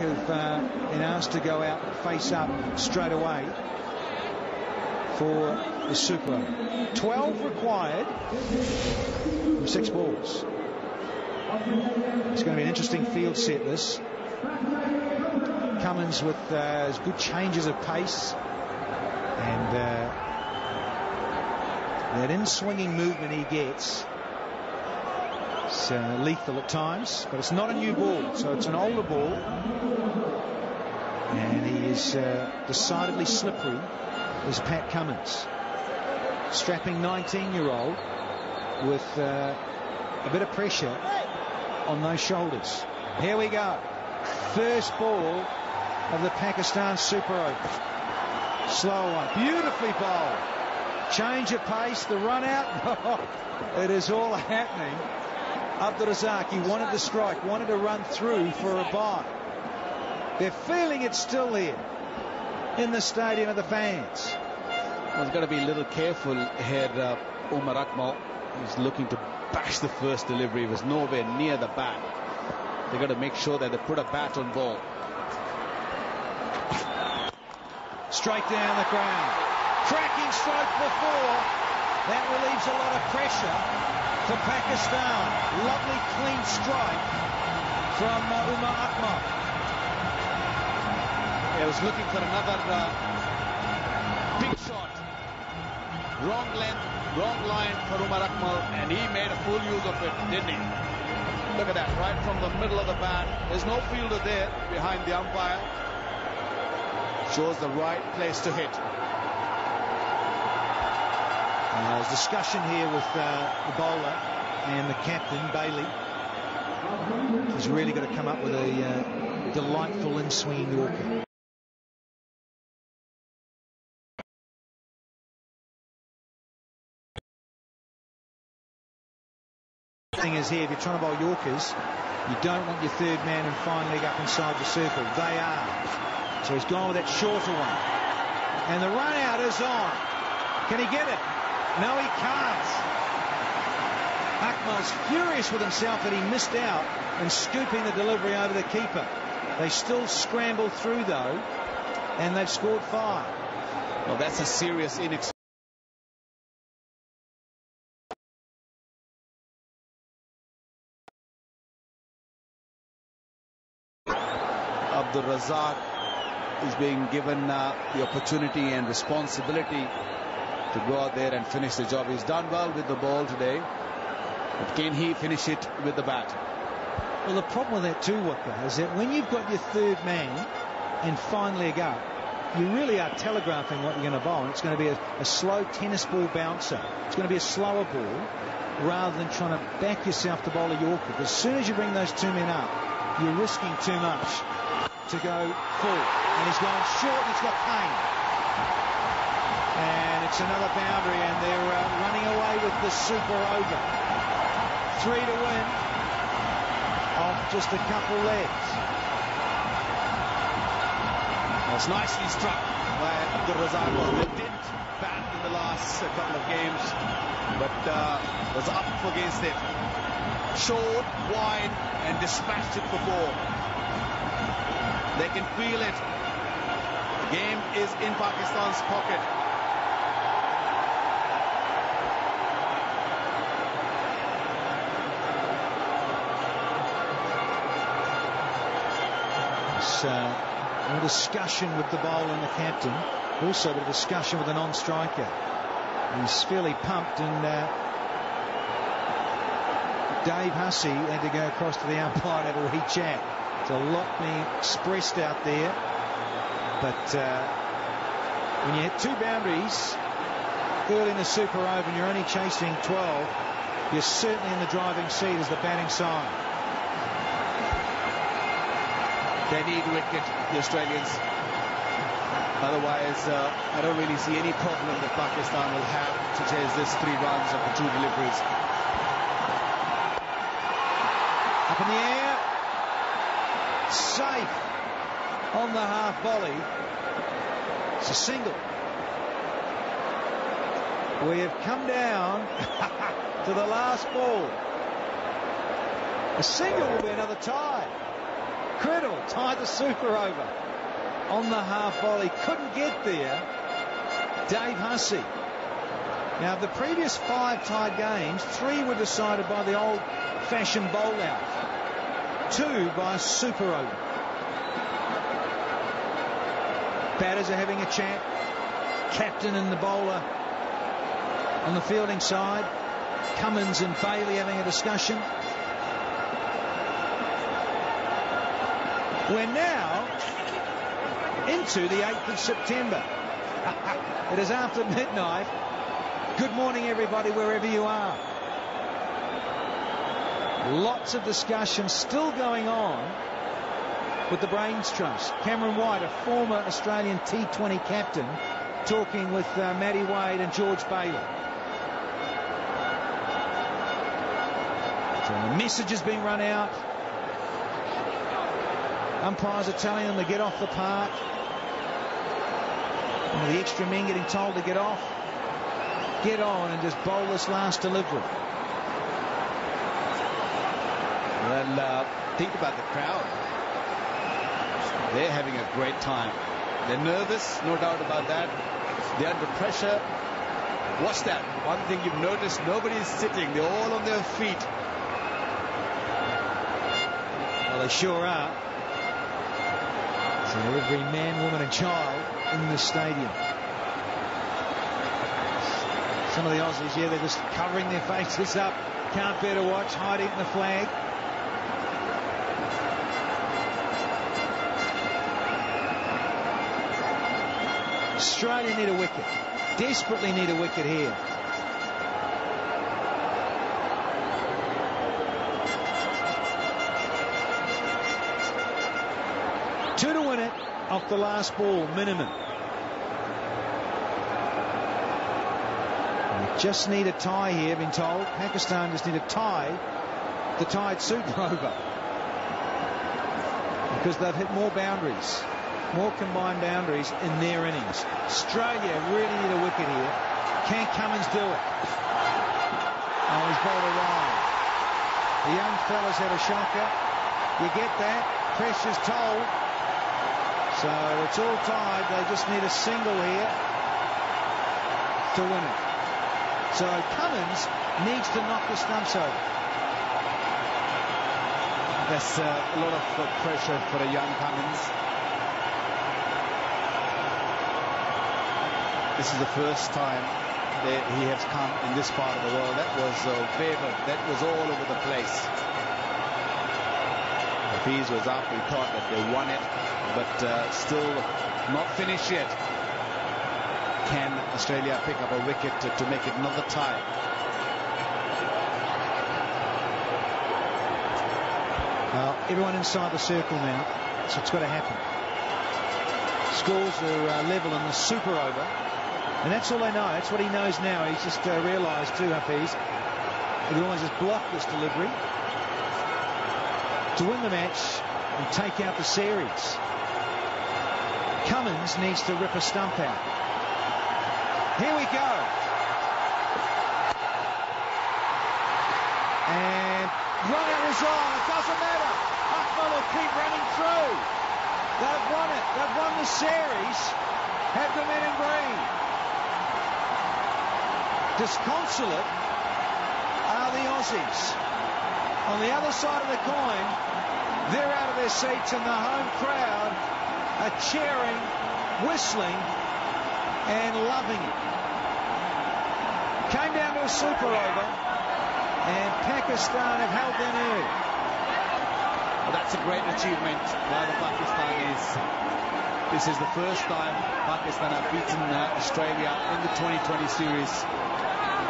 Have been asked to go out and face up straight away for the Super Over. 12 required from 6 balls. It's going to be an interesting field set, this. Cummins with good changes of pace and that in-swinging movement he gets. It's lethal at times, but it's not a new ball, so it's an older ball, and he is decidedly slippery as Pat Cummins, strapping 19-year-old with a bit of pressure on those shoulders. Here we go, first ball of the Pakistan Super Over. Slow one, beautifully bowled, change of pace, the run out. It is all happening. Abdul Razak, he wanted to strike, wanted to run through for a bye. They're feeling it's still there in the stadium of the fans. Well, he's got to be a little careful here. Umar Akmal, he's looking to bash the first delivery. He was nowhere near the bat. They've got to make sure that they put a bat on ball. Straight down the ground. Cracking stroke before. That relieves a lot of pressure for Pakistan. Lovely clean strike from Umar Akmal. He was looking for another big shot. Wrong length, wrong line for Umar Akmal, and he made a full use of it, didn't he? Look at that, right from the middle of the bat. There's no fielder there behind the umpire. Shows the right place to hit. There's discussion here with the bowler and the captain, Bailey. He's really got to come up with a delightful in-swinging Yorker. The thing is here, if you're trying to bowl Yorkers, you don't want your third man and fine leg up inside the circle. They are. So he's gone with that shorter one. And the run out is on. Can he get it? No, he can't. Akmal's furious with himself that he missed out and scooping the delivery over the keeper. They still scramble through, though, and they've scored 5. Well, that's a serious inexperience. Abdul Razak is being given the opportunity and responsibility to go out there and finish the job. He's done well with the ball today, but can he finish it with the bat? Well, the problem with that too, Waka, is that when you've got your third man and fine leg up, you really are telegraphing what you're going to bowl. And it's going to be a slow tennis ball bouncer. It's going to be a slower ball rather than trying to back yourself to bowl a Yorker. Because as soon as you bring those 2 men up, you're risking too much to go full. And he's gone short and he's got pain. And it's another boundary, and they're running away with the Super Over. 3 to win off just a couple legs. It's nicely struck by Abdul Razak. They didn't bat in the last couple of games, but was up against it. Short, wide, and dispatched it for 4. They can feel it. The game is in Pakistan's pocket. A discussion with the bowler and the captain. Also a discussion with the non-striker. He's fairly pumped, and Dave Hussey had to go across to the umpire and have a wee chat. There's a lot being expressed out there, but when you hit 2 boundaries early in the Super Over and you're only chasing 12, you're certainly in the driving seat as the batting side. They need wicket, the Australians. Otherwise, I don't really see any problem that Pakistan will have to chase this 3 runs of the 2 deliveries. Up in the air. Safe on the half volley. It's a single. We have come down to the last ball. A single will be another tie. Criddle tied the super over on the half volley. Couldn't get there. Dave Hussey. Now, the previous 5 tied games, 3 were decided by the old-fashioned bowl out. 2 by a super over. Batters are having a chat. Captain and the bowler on the fielding side. Cummins and Bailey having a discussion. We're now into the 8th of September. It is after midnight. Good morning, everybody, wherever you are. Lots of discussion still going on with the Brains Trust. Cameron White, a former Australian T20 captain, talking with Matty Wade and George Bailey. So the message has been run out. Umpires are telling them to get off the park. And the extra men getting told to get off. Get on and just bowl this last delivery. Well, think about the crowd. They're having a great time. They're nervous, no doubt about that. They're under pressure. Watch that. One thing you've noticed, nobody's sitting. They're all on their feet. Well, they sure are. So every man, woman and child in the stadium. Some of the Aussies, yeah, they're just covering their faces up. Can't bear to watch, hiding in the flag. Australia need a wicket. Desperately need a wicket here. Two to win it off the last ball, minimum. They just need a tie here, been told. Pakistan just need a tie. The tied super over. Because they've hit more boundaries. More combined boundaries in their innings. Australia really need a wicket here. Can Cummins do it? Oh, he's bowled a wide. The young fella's had a shocker. You get that. Pressure's told. So it's all tied. They just need a single here to win it. So Cummins needs to knock the stumps over. That's a lot of pressure for a young Cummins. This is the first time that he has come in this part of the world. That was favored. That was all over the place. The fees was up. We thought that they won it, but still not finished yet. Can Australia pick up a wicket to make it another tie? Well, everyone inside the circle now, so it's got to happen. Scores are level in the super over. And that's all they know. That's what he knows now. He's just realised too, Hafiz. He can always just block this delivery to win the match and take out the series. Cummins needs to rip a stump out. Here we go. And run out is wrong. It doesn't matter. Akmal will keep running through. They've won it. They've won the series. Have the men in green. Disconsolate are the Aussies. On the other side of the coin, they're out of their seats and the home crowd are cheering, whistling and loving it. Came down to a super over and Pakistan have held their nerve. Well, that's a great achievement by the Pakistanis. This is the first time Pakistan have beaten Australia in the 2020 series.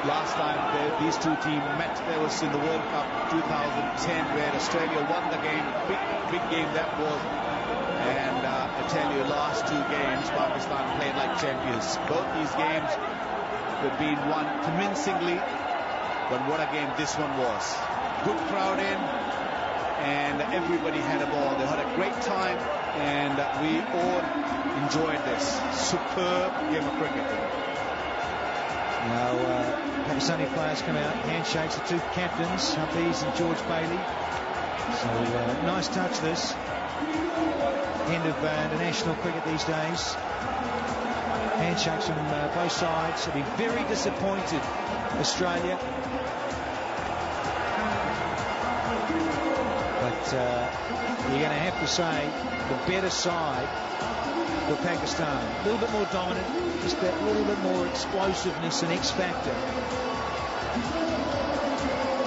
Last time these two teams met, there was in the World Cup 2010, where Australia won the game. Big game that was. And I tell you, last two games, Pakistan played like champions. Both these games have been won convincingly. But what a game this one was. Good crowd in, and everybody had a ball. They had a great time, and we all enjoyed this superb game of cricket. Now, Pakistani players come out, handshakes, the two captains, Hafiz and George Bailey. So, nice touch this. end of international cricket these days. Handshakes from both sides. They'll be very disappointed, Australia. But you're going to have to say the better side for Pakistan. A little bit more dominant, just that little bit more explosiveness and X factor.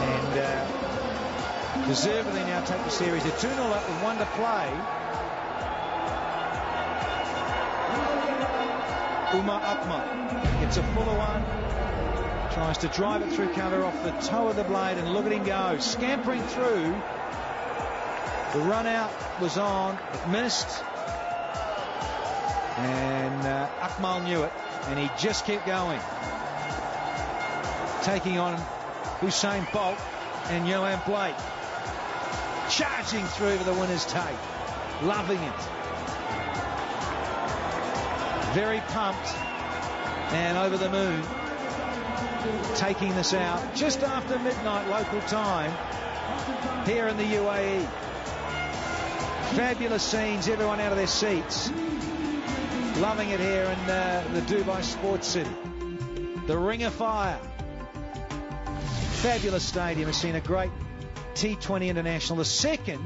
And deservedly now take the series. They're 2-0 up with 1 to play. Umar Akmal gets a fuller one. Tries to drive it through cover off the toe of the blade, and look at him go. Scampering through. The run out was on. It missed. And Akmal knew it. And he just kept going. Taking on Usain Bolt and Johan Blake. Charging through for the winner's take. Loving it. Very pumped and over the moon. Taking this out just after midnight local time here in the UAE. Fabulous scenes, everyone out of their seats. Loving it here in the Dubai Sports City. The Ring of Fire. Fabulous stadium. Has seen a great T20 international, the second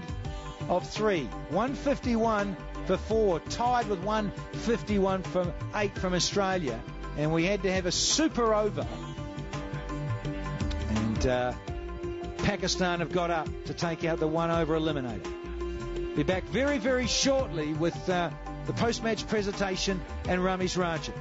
of 3. 151 for 4, tied with 151 from 8 from Australia, and we had to have a super over, and Pakistan have got up to take out the 1 over eliminator. Be back very, very shortly with the post-match presentation and Ramiz Raja.